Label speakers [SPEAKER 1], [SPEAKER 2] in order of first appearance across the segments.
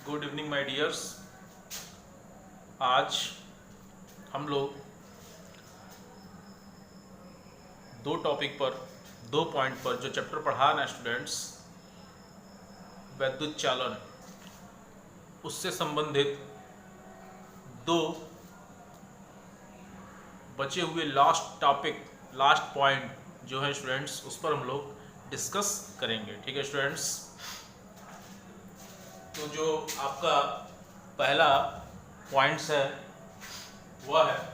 [SPEAKER 1] Good evening my dears. आज हम लोग दो पॉइंट पर जो चैप्टर पढ़ा ना स्टूडेंट्स, वैद्युत चालन, उससे संबंधित दो बचे हुए लास्ट पॉइंट जो है स्टूडेंट्स, उस पर हम लोग डिस्कस करेंगे। ठीक है स्टूडेंट्स, तो जो आपका पहला पॉइंट्स है वह है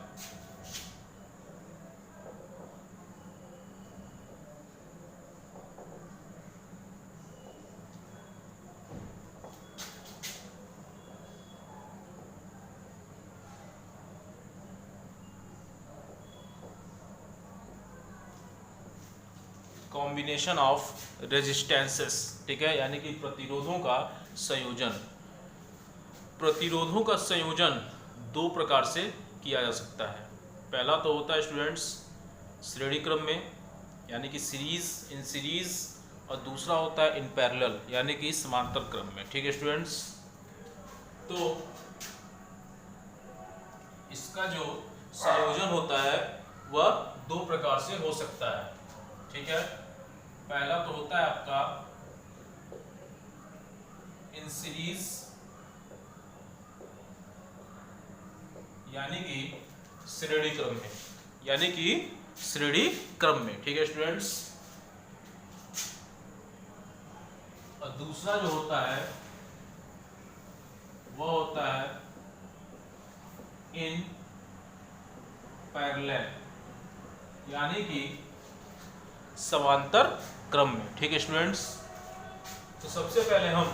[SPEAKER 1] कॉम्बिनेशन ऑफ रेजिस्टेंसेस। ठीक है, यानी कि प्रतिरोधों का संयोजन। प्रतिरोधों का संयोजन दो प्रकार से किया जा सकता है। पहला तो होता है स्टूडेंट्स श्रेणी क्रम में, यानी कि इन सीरीज, और दूसरा होता है इन पैरेलल, यानी कि समांतर क्रम में। ठीक है स्टूडेंट्स, तो इसका जो संयोजन होता है वह दो प्रकार से हो सकता है। ठीक है, पहला तो होता है आपका इन सीरीज, यानी कि श्रेणी क्रम में। ठीक है स्टूडेंट्स, और दूसरा जो होता है वह होता है इन पैरेलल, यानी कि समांतर क्रम में। ठीक है स्टूडेंट्स, तो सबसे पहले हम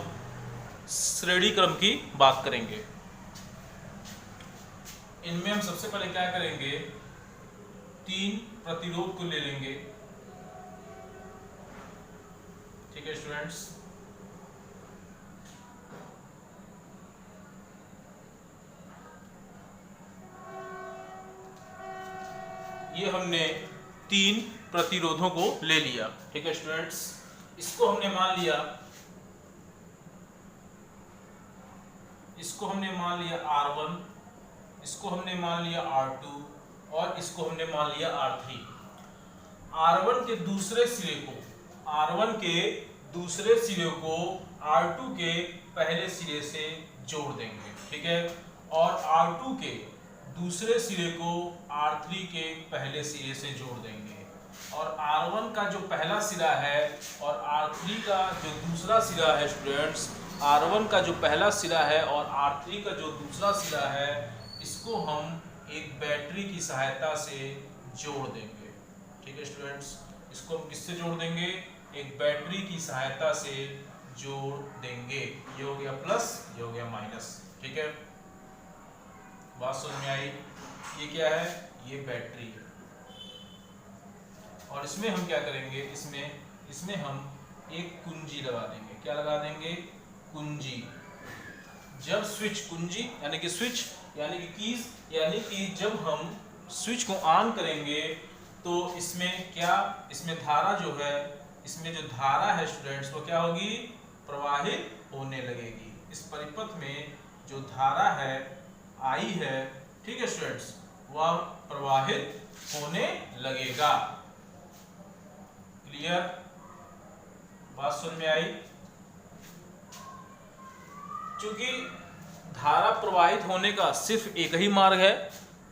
[SPEAKER 1] श्रेणी क्रम की बात करेंगे। इनमें हम सबसे पहले क्या करेंगे, तीन प्रतिरोध को ले लेंगे। ठीक है स्टूडेंट्स, ये हमने तीन प्रतिरोधों को ले लिया। ठीक है स्टूडेंट्स, इसको हमने मान लिया R1, इसको हमने मान लिया R2, और इसको हमने मान लिया R3। R1 के दूसरे सिरे को R2 के पहले सिरे से जोड़ देंगे। ठीक है, और R2 के दूसरे सिरे को R3 के पहले सिरे से जोड़ देंगे, और R1 का जो पहला सिरा है और R3 का जो दूसरा सिरा है स्टूडेंट्स, R1 का जो पहला सिरा है और R3 का जो दूसरा सिरा है, इसको हम एक बैटरी की सहायता से जोड़ देंगे। ठीक है स्टूडेंट्स, इसको हम किससे जोड़ देंगे, एक बैटरी की सहायता से जोड़ देंगे। ये हो गया प्लस, ये हो गया माइनस। ठीक है, बात समझ में आई? ये क्या है, ये बैटरी है, और इसमें हम क्या करेंगे, इसमें हम एक कुंजी लगा देंगे। क्या लगा देंगे, कुंजी। जब कुंजी यानी कि स्विच यानी कि कीज, यानी कि जब हम स्विच को ऑन करेंगे तो इसमें धारा जो है, इसमें जो धारा है स्टूडेंट्स, वो क्या होगी, प्रवाहित होने लगेगी। इस परिपथ में जो धारा है आई है, ठीक है स्टूडेंट्स, वह प्रवाहित होने लगेगा। क्लियर, बात सुन में आई? क्योंकि धारा प्रवाहित होने का सिर्फ एक ही मार्ग है,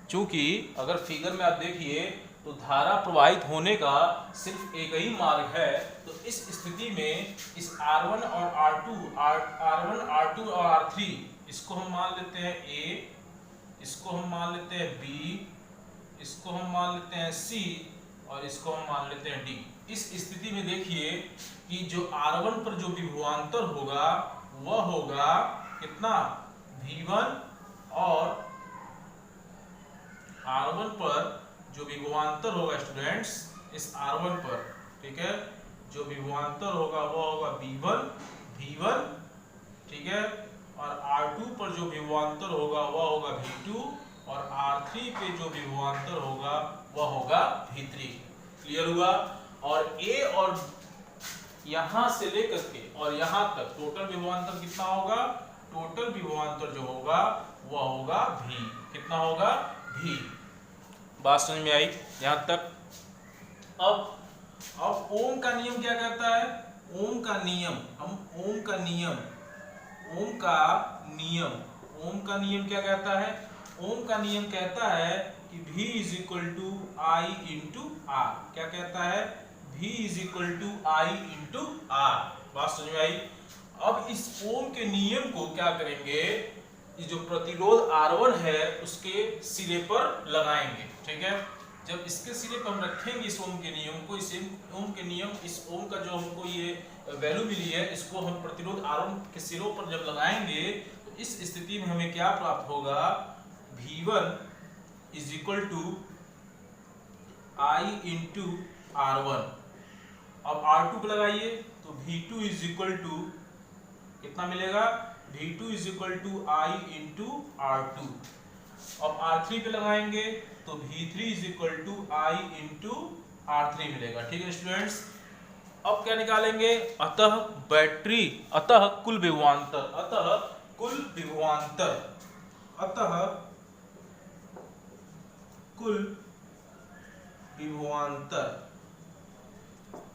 [SPEAKER 1] क्योंकि अगर फिगर में आप देखिए तो धारा प्रवाहित होने का सिर्फ एक ही मार्ग है। तो इस स्थिति में इस R1 और R2 और R3, इसको हम मान लेते हैं A, इसको हम मान लेते हैं B, इसको हम मान लेते हैं C, और इसको हम मान लेते हैं D। इस स्थिति में देखिए कि जो R1 पर जो विभवांतर होगा वह होगा कितना, V1, और R1 पर जो विभवांतर होगा स्टूडेंट्स, इस R1 पर, ठीक है, जो विभवांतर होगा वह होगा V1, ठीक है, और R2 पर जो विभवांतर होगा वह होगा V2, और R3 पे जो विभवांतर होगा वह होगा V3। क्लियर हुआ? और A और यहां से लेकर के और यहां तक टोटल विभवांतर कितना होगा, टोटल विभवांतर जो होगा वह होगा V। कितना होगा? V। बात समझ में आई यहां तक? अब ओम का नियम क्या कहता है? ओम का नियम क्या कहता है? ओम का नियम कहता है कि V is equal to I into R. क्या कहता है? V is equal to I into R. बात समझ में आई? अब इस ओम के नियम को क्या करेंगे, ये जो प्रतिरोध R1 है उसके सिरे पर लगाएंगे। ठीक है, जब इसके सिरे पर हम रखेंगे इस ओम के नियम को, इस ओम का जो हमको ये वैल्यू मिली है, इसको हम प्रतिरोध R1 के सिरों पर जब लगाएंगे तो इस स्थिति में हमें क्या प्राप्त होगा? V1 is equal to I into R1। अब R2 को लगाइए तो V2 इज इक्वल टू कितना मिलेगा? V2 is equal to I into R2। अब R3 पे लगाएंगे तो V3 is equal to I into R3 मिलेगा। ठीक है स्टूडेंट्स, अब क्या निकालेंगे? अतः कुल विभवांतर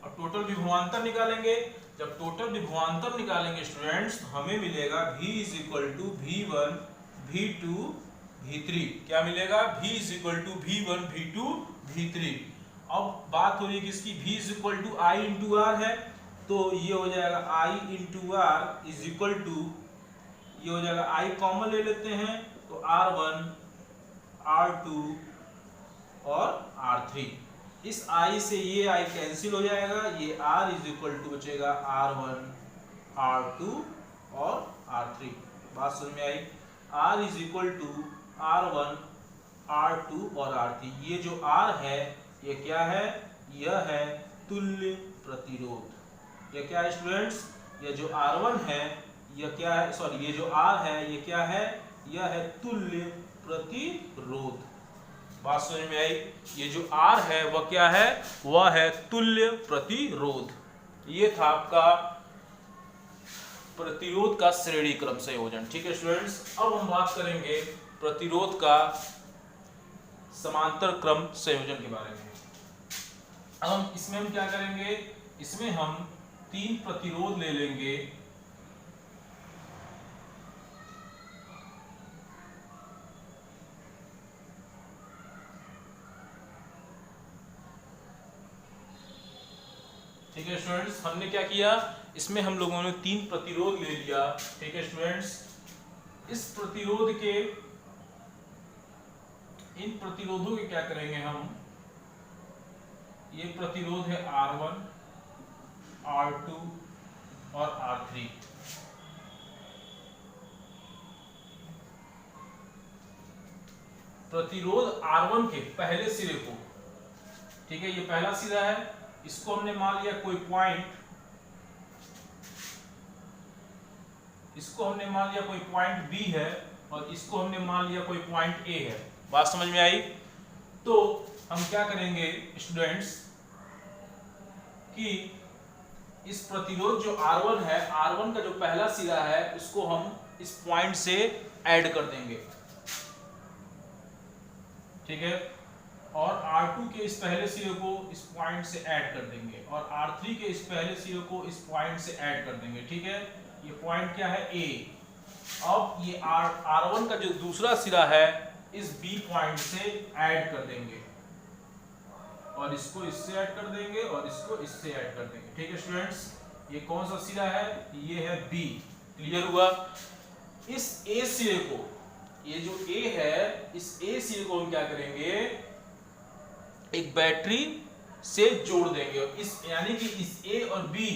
[SPEAKER 1] और टोटल विभवांतर निकालेंगे। जब टोटल विभवांतर निकालेंगे स्टूडेंट्स, हमें मिलेगा V is equal to V1 V2 V3। क्या मिलेगा? V is equal to V1 V2 V3। अब बात हो रही है कि इसकी V is equal to I into R है, तो ये हो जाएगा I into R is equal to, ये हो जाएगा I कॉमन ले लेते हैं तो R1 R2 और R3। इस I से ये I कैंसिल हो जाएगा, ये R इज इक्वल टू बचेगा R1 R2 और R3। बात समझ में आई? R is equal to R1 R2 और R3। ये जो R है ये क्या है? यह है तुल्य प्रतिरोध। ये क्या है स्टूडेंट्स? ये जो R1 है यह क्या है? सॉरी, ये जो R है ये क्या है? यह है तुल्य प्रतिरोध। बात समझ में आई? ये जो R है वह क्या है? वह है तुल्य प्रतिरोध। ये था आपका प्रतिरोध का श्रेणी क्रम संयोजन। ठीक है स्टूडेंट्स, अब हम बात करेंगे प्रतिरोध का समांतर क्रम संयोजन के बारे में। अब हम इसमें क्या करेंगे? इसमें हम 3 प्रतिरोध ले लेंगे। ठीक है स्टूडेंट्स, हमने क्या किया? इसमें हम लोगों ने 3 प्रतिरोध ले लिया। ठीक है स्टूडेंट्स, इस प्रतिरोध के, इन प्रतिरोधों के क्या करेंगे हम? ये प्रतिरोध है R1 R2 और R3। प्रतिरोध R1 के पहले सिरे को, ठीक है, ये पहला सिरा है, इसको हमने मान लिया कोई पॉइंट, B है और इसको हमने मान लिया कोई पॉइंट A है। बात समझ में आई? तो हम क्या करेंगे स्टूडेंट्स कि इस प्रतिरोध जो R1 है, R1 का जो पहला सिरा है उसको हम इस पॉइंट से ऐड कर देंगे। ठीक है, और R2 के इस पहले सिरे को इस पॉइंट से ऐड कर देंगे और R3 के इस पहले सिरे को इस पॉइंट से ऐड कर देंगे। ठीक है, ये पॉइंट क्या है? A। अब ये R1 का जो दूसरा सिरा है इस B पॉइंट से ऐड कर देंगे और इसको इससे ऐड कर देंगे और इसको इससे ऐड कर देंगे। ठीक है स्टूडेंट्स, ये कौन सा सिरा है? ये है B। क्लियर हुआ? इस A सिरे को, ये जो A है, इस A सिरे को हम क्या करेंगे? एक बैटरी से जोड़ देंगे। इस यानी कि इस A और B,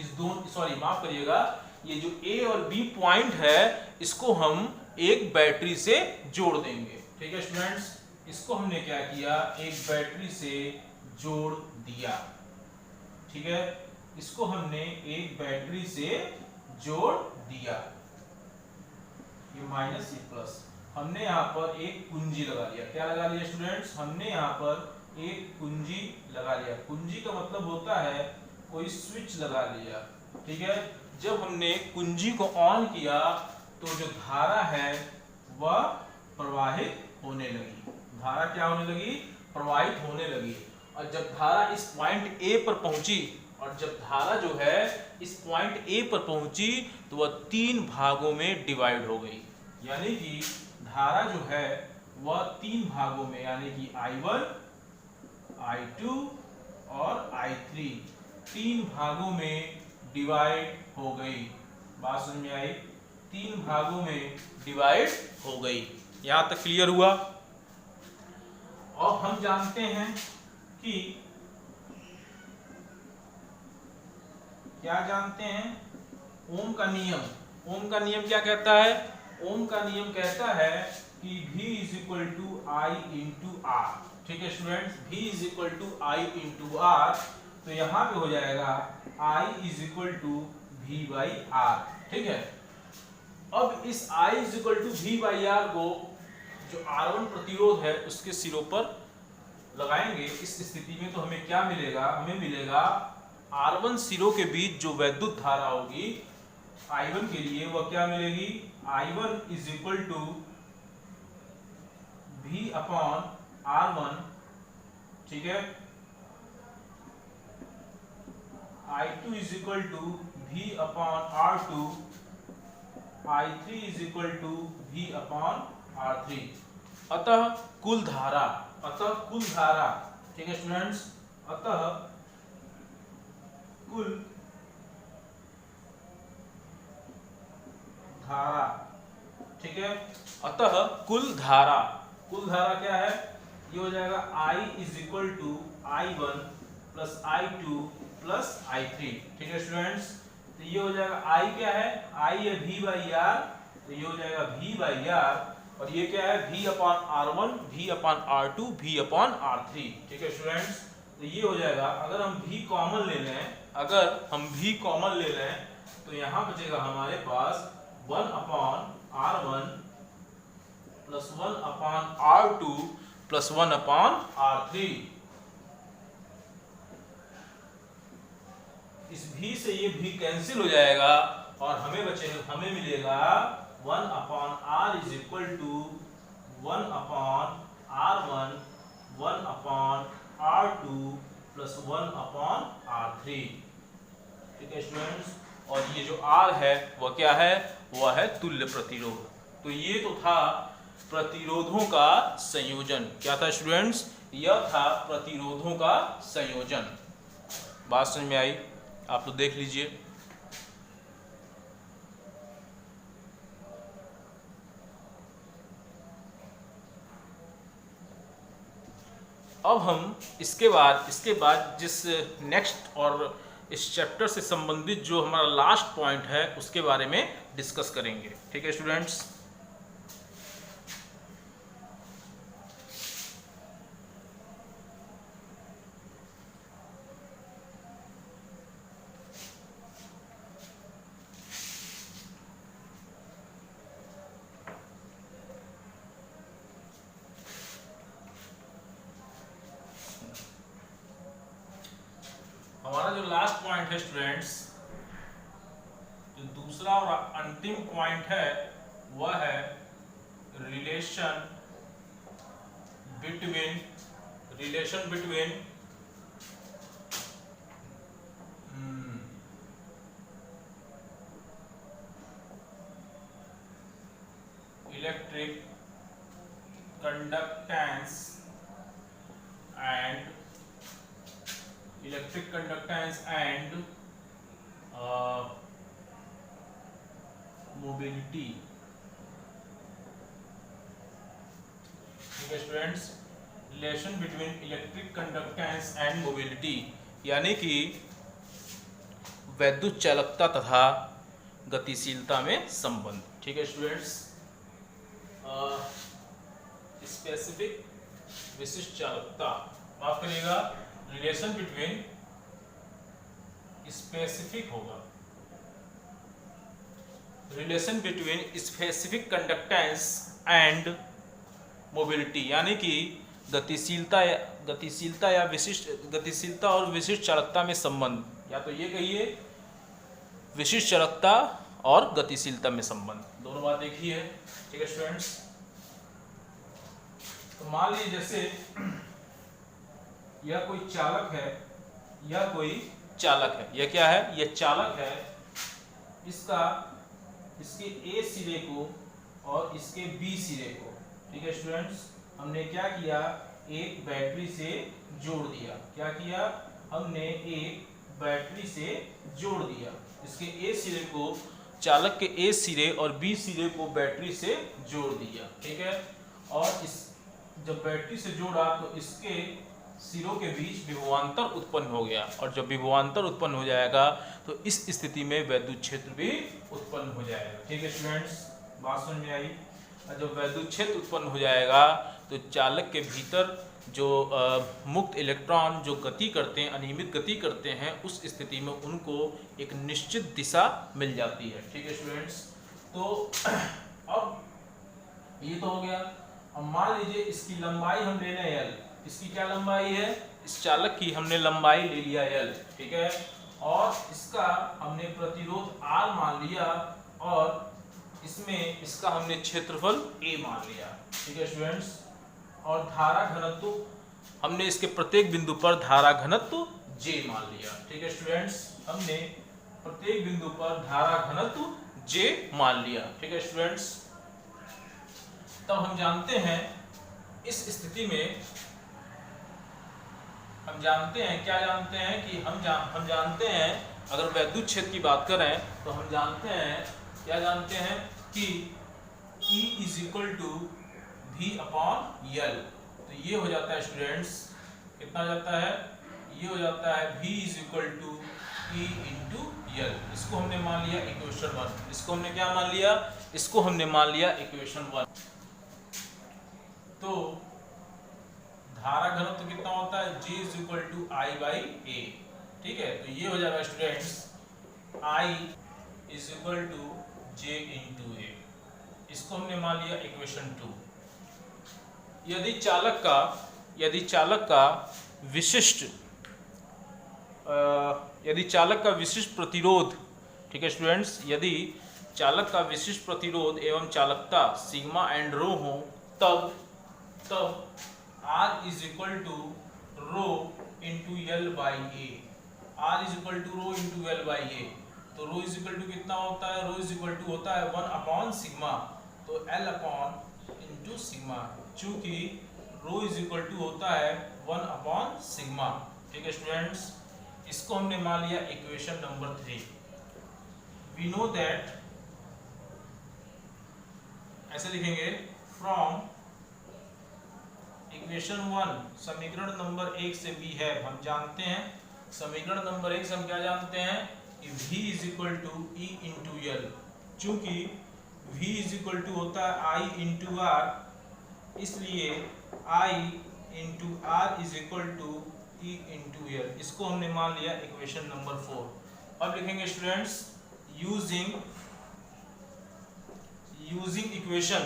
[SPEAKER 1] इस दोनों, सॉरी माफ करिएगा, ये जो A और B पॉइंट है इसको हम एक बैटरी से जोड़ देंगे। ठीक है स्टूडेंट्स, इसको हमने क्या किया? एक बैटरी से जोड़ दिया। ठीक है, इसको हमने एक बैटरी से जोड़ दिया। ये माइनस ये प्लस, हमने यहाँ पर एक कुंजी लगा लिया। क्या लगा लिया स्टूडेंट्स? हमने यहाँ पर एक कुंजी लगा लिया। कुंजी का मतलब होता है कोई स्विच लगा लिया। ठीक है, जब हमने कुंजी को ऑन किया तो जो धारा है वह प्रवाहित होने लगी। धारा क्या होने लगी? प्रवाहित होने लगी। और जब धारा इस पॉइंट ए पर पहुंची, और जब धारा जो है इस पॉइंट ए पर पहुंची तो वह 3 भागों में डिवाइड हो गई। यानी कि धारा जो है वह 3 भागों में, यानी कि I1, I2 और I3 3 भागों में डिवाइड हो गई। बात समझ में आई? 3 भागों में डिवाइड हो गई। यहां तक क्लियर हुआ? और हम जानते हैं कि क्या जानते हैं? ओम का नियम। ओम का नियम क्या कहता है? ओम का नियम कहता है कि V is equal to I into R. ठीक है students, V is equal to I into R. तो यहां पे हो जाएगा I is equal to V by R. ठीक है, अब इस I is equal to V by R को जो R1 प्रतिरोध है उसके सिरों पर लगाएंगे। इस स्थिति में तो हमें क्या मिलेगा? हमें मिलेगा R1 सिरों के बीच जो वैद्युत धारा होगी I1 के लिए, वह क्या मिलेगी? I1 is equal to V upon R1। ठीक है, I2 is equal to V upon R2, I3 is equal to V upon R3। अतः कुल धारा, ठीक है स्टूडेंट्स, अतः कुल धारा, ठीक है, अतः कुल धारा क्या है? ये हो जाएगा I is equal to I1 plus I2 plus I3। ठीक है स्टूडेंट्स, तो ये हो जाएगा I क्या है? I है V बाई आर, तो ये हो जाएगा V बाई आर। और ये क्या है? V upon R1, V upon R2, V upon R3। ठीक है स्टूडेंट्स, तो ये हो जाएगा। अगर हम V कॉमन ले लें, तो यहाँ बचेगा हमारे पास 1 upon R1 plus 1 upon R2 plus 1 upon R3। इस V से ये V कैंसिल हो जाएगा और हमें मिलेगा 1 upon R is equal to 1 upon R1, 1 upon R2 plus 1 upon R3। ठीक है स्टूडेंट्स, और ये जो R है वह क्या है? वह है तुल्य प्रतिरोध। तो ये तो था प्रतिरोधों का संयोजन। क्या था स्टूडेंट्स? यह था प्रतिरोधों का संयोजन। बात समझ में आई? आप तो देख लीजिए। अब हम इसके बाद जिस नेक्स्ट और इस चैप्टर से संबंधित जो हमारा लास्ट पॉइंट है उसके बारे में डिस्कस करेंगे। ठीक है स्टूडेंट्स, हमारा जो लास्ट पॉइंट है स्टूडेंट्स, जो दूसरा और अंतिम पॉइंट है वह है relation between electric conductance and mobility. ठीक है students, relation between electric conductance and mobility, यानी कि वैद्युत चालकता तथा गतिशीलता में संबंध। ठीक है स्टूडेंट्स, स्पेसिफिक विशिष्ट चालकता, माफ करिएगा, रिलेशन बिटवीन स्पेसिफिक होगा, relation between specific conductance and mobility, यानी कि गतिशीलता और विशिष्ट चालकता में संबंध। या तो ये कहिए विशिष्ट चालकता और गतिशीलता में संबंध, दोनों बात एक ही है। ठीक है स्टूडेंट्स, तो मान लीजिए जैसे यह कोई चालक है, यह कोई चालक है, यह क्या है, यह चालक है, इसका इसके ए सिरे को और इसके बी सिरे को, ठीक है स्टूडेंट्स, हमने क्या किया, एक बैटरी से जोड़ दिया। क्या किया, हमने एक बैटरी से जोड़ दिया। इसके ए सिरे को, चालक के ए सिरे और बी सिरे को बैटरी से जोड़ दिया। ठीक है, और इस जब बैटरी से जोड़ा तो इसके सिरों के बीच विभवांतर उत्पन्न हो गया, और जब विभवांतर उत्पन्न हो जाएगा तो इस स्थिति में वैद्युत क्षेत्र भी उत्पन्न हो जाएगा। ठीक है स्टूडेंट्स, बात समझ में आई। और जब वैद्युत क्षेत्र उत्पन्न हो जाएगा तो चालक के भीतर जो मुक्त इलेक्ट्रॉन जो गति करते हैं, अनियमित गति करते हैं, उस स्थिति में उनको एक निश्चित दिशा मिल जाती है। ठीक है स्टूडेंट्स, तो अब ये तो हो गया। अब मान लीजिए इसकी लंबाई हम ले लें L, इसकी क्या लंबाई है, इस चालक की हमने लंबाई ले लिया L, ठीक है, और इसका हमने प्रतिरोध R मान लिया, और इसमें इसका हमने क्षेत्रफल A मान लिया। ठीक है स्टूडेंट्स, और धारा घनत्व हमने इसके प्रत्येक बिंदु पर धारा घनत्व J मान लिया। ठीक है स्टूडेंट्स, हमने प्रत्येक बिंदु पर धारा घनत्व J मान लिया। ठीक है स्टूडेंट्स, तब हम जानते हैं इस स्थिति में हम जानते हैं, क्या जानते हैं कि हम जानते हैं, अगर वैद्युत क्षेत्र की बात करें तो हम जानते हैं, क्या जानते हैं कि E is equal to V upon L। तो ये हो जाता है स्टूडेंट्स, कितना हो जाता है, ये हो जाता है V is equal to E into L। इसको हमने मान लिया इक्वेशन 1। इसको हमने क्या मान लिया, इसको हमने मान लिया इक्वेशन 1। तो धारा घनत्व तो कितना होता है, J is equal to I by A। ठीक है, तो ये हो जाएगा students I is equal to J into A। इसको हमने मान लिया इक्वेशन 2। यदि चालक का विशिष्ट प्रतिरोध, ठीक है स्टूडेंट्स, यदि चालक का विशिष्ट प्रतिरोध एवं चालकता सिग्मा एंड रो हो, तब R is equal to rho into L by a. R is equal to rho into L by a. तो रो इज इक्वल टू कितना होता है, रो इज इक्वल टू होता है 1 अपॉन सिग्मा, तो L अपॉन इंटू सिग्मा, चूंकि रो is equal to होता है 1 अपॉन सिग्मा। ठीक है स्टूडेंट्स, इसको हमने मान लिया equation number 3। We know that, ऐसे लिखेंगे, फ्रॉम इक्वेशन 1 समीकरण नंबर 1 से भी है, हम जानते हैं समीकरण नंबर 1 से हम क्या जानते हैं कि V is equal to E into L। चूंकि V इज इक्वल टू होता है I इंटू R, इसलिए I into R is equal to E into L। इसको हमने मान लिया इक्वेशन नंबर 4। अब लिखेंगे students, using equation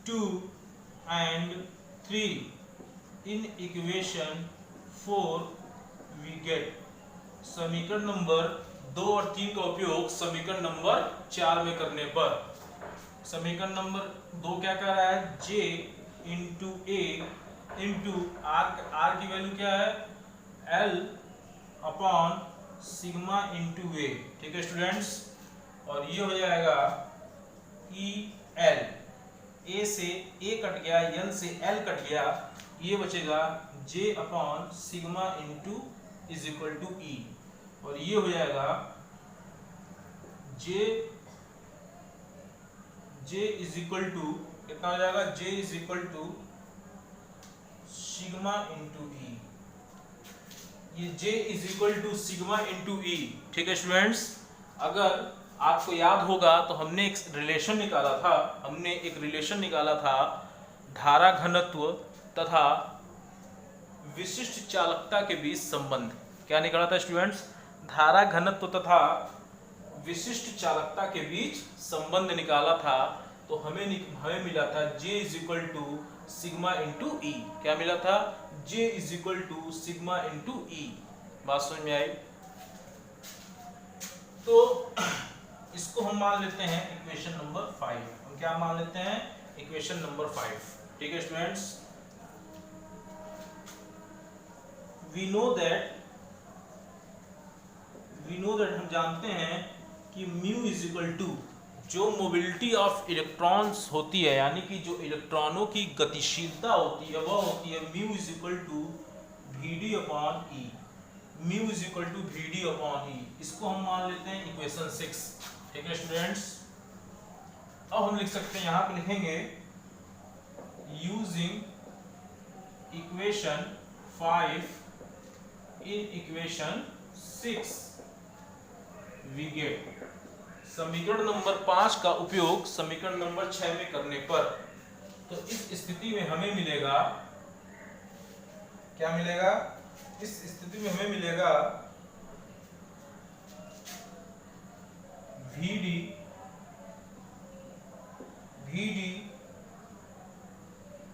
[SPEAKER 1] 2 and 3 in equation 4 we get समीकरण नंबर 2 और 3 का उपयोग समीकरण नंबर 4 में करने पर, समीकरण नंबर 2 क्या कह रहा है, J into A into R की वैल्यू क्या है, L upon sigma into A। ठीक है स्टूडेंट्स, और ये हो जाएगा E L, A से A कट गया, L से L कट गया, ये बचेगा J upon sigma into is equal to E, और ये हो जाएगा J इज इक्वल टू कितना हो जाएगा, J is equal to sigma into E। ये J is equal to sigma into E। ठीक है स्टूडेंट्स, अगर आपको याद होगा तो हमने एक रिलेशन निकाला था, धारा घनत्व तथा विशिष्ट चालकता के बीच संबंध। क्या निकाला था स्टूडेंट्स, धारा घनत्व तथा विशिष्ट चालकता के बीच संबंध निकाला था। तो हमें मिला था J is equal to sigma into E। क्या मिला था, J is equal to sigma into E। बात समझ में आई। तो इसको हम मान लेते हैं इक्वेशन नंबर 5। हम क्या मान लेते हैं? Equation number 5। ठीक है स्टूडेंट्स, वी नो दैट हम जानते हैं कि म्यू इज इक्वल टू, जो मोबिलिटी ऑफ इलेक्ट्रॉन्स होती है, यानी कि जो इलेक्ट्रॉनों की गतिशीलता होती है वह होती है mu is equal to v d upon e. Mu is equal to v d upon e, इसको हम मान लेते हैं इक्वेशन 6। ठीक है स्टूडेंट्स, अब हम लिख सकते हैं, यहाँ पे लिखेंगे using equation 5 in equation 6 we get, समीकरण नंबर 5 का उपयोग समीकरण नंबर 6 में करने पर, तो इस स्थिति में हमें मिलेगा, क्या मिलेगा? इस स्थिति में हमें मिलेगा V D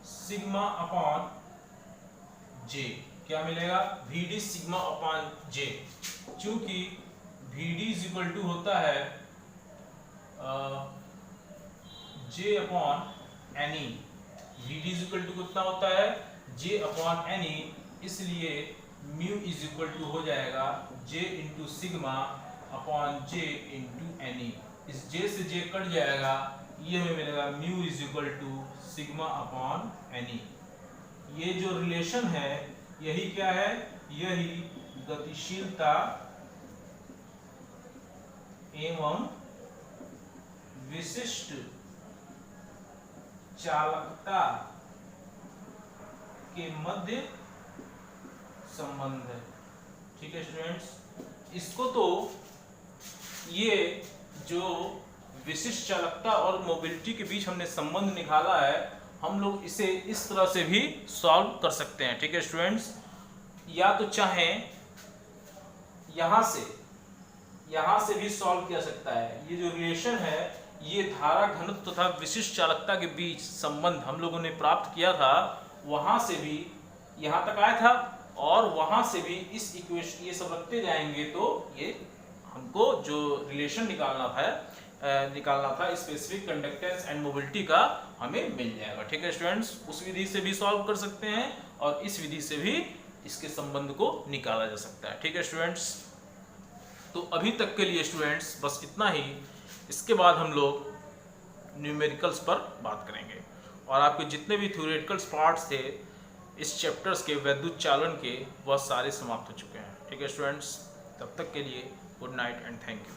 [SPEAKER 1] sigma upon J. क्या मिलेगा? V D sigma upon J, चूंकि V D is equal to होता है J upon N E. V D is equal to कितना होता है? जे अपॉन एन ई, इसलिए म्यू इज इक्वल टू हो जाएगा J into sigma upon J into N E. इस जे से जे कट जाएगा, ये हमें मिलेगा mu is equal to sigma upon N E. ये जो रिलेशन है यही क्या है? यही गतिशीलता एवं विशिष्ट चालकता के मध्य संबंध है। ठीक है स्टूडेंट्स, इसको तो ये जो विशिष्ट चालकता और मोबिलिटी के बीच हमने संबंध निकाला है, हम लोग इसे इस तरह से भी सॉल्व कर सकते हैं। ठीक है स्टूडेंट्स, या तो चाहें यहाँ से भी सॉल्व किया सकता है। ये जो रिलेशन है, ये धारा घनत्व तथा विशिष्ट चालकता के बीच संबंध हम लोगों ने प्राप्त किया था, वहां से भी यहाँ तक आया था, और वहां से भी इस इक्वेशन ये सब रखते जाएंगे तो ये हमको जो रिलेशन निकालना था स्पेसिफिक कंडक्टेंस एंड मोबिलिटी का, हमें मिल जाएगा। ठीक है स्टूडेंट्स, उस विधि से भी सॉल्व कर सकते हैं और इस विधि से भी इसके संबंध को निकाला जा सकता है। ठीक है स्टूडेंट्स, तो अभी तक के लिए स्टूडेंट्स बस इतना ही। इसके बाद हम लोग न्यूमेरिकल्स पर बात करेंगे, और आपके जितने भी थ्योरेटिकल्स पार्ट्स थे इस चैप्टर्स के वैद्युत चालन के, वह सारे समाप्त हो चुके हैं। ठीक है स्टूडेंट्स, तब तक के लिए good night and thank you.